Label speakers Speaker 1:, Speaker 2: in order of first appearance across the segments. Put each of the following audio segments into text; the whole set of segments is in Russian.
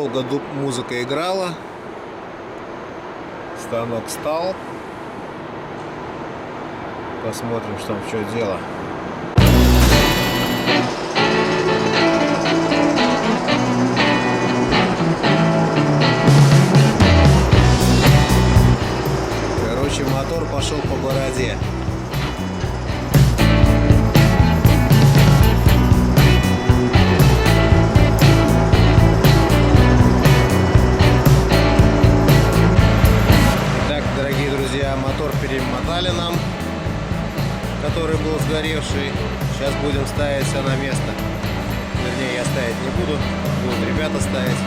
Speaker 1: долго музыка играла. Станок стал. Посмотрим, что там, что дело. Короче, мотор пошел по бороде. Мотор перемотали нам, который был сгоревший. Сейчас будем ставить все на место. Вернее, я ставить не буду, будут ребята ставить.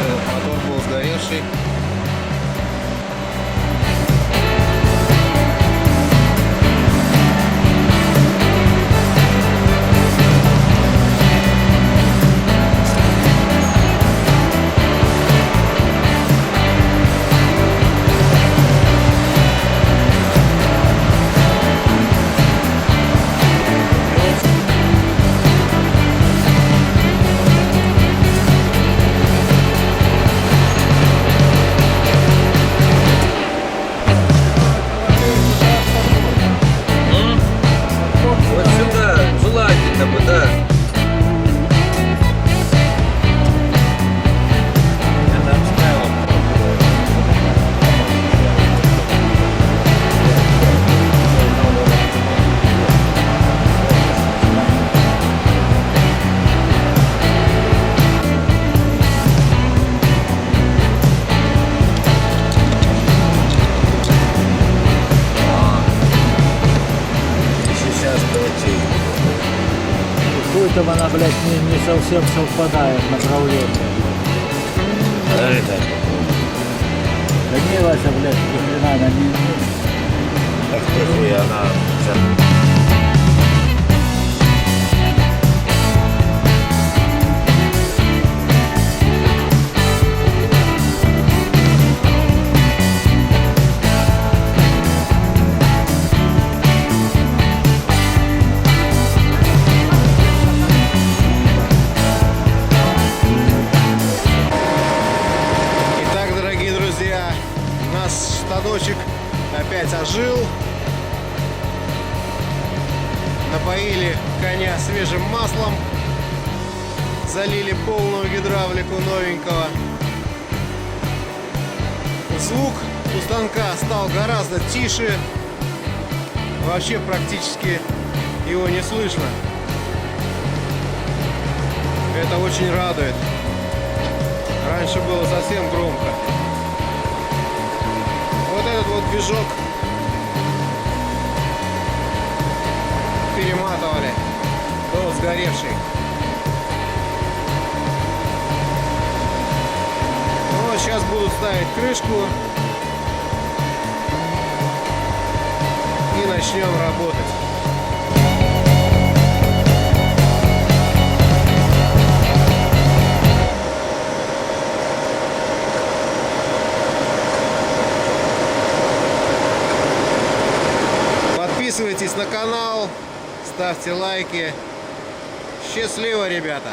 Speaker 1: Этот мотор был сгоревший.
Speaker 2: Там она, блядь, не совсем совпадает направление. Да не, Вася, блядь, ни хрена она не...
Speaker 1: Так что она... Станочек опять ожил. Напоили коня свежим маслом. Залили полную гидравлику новенького. Звук у станка стал гораздо тише. Вообще практически его не слышно. Это очень радует. Раньше было совсем громко. Вот этот вот движок перематывали, был сгоревший. Ну, вот сейчас будут ставить крышку и начнем работать. Подписывайтесь на канал, ставьте лайки. Счастливо, ребята!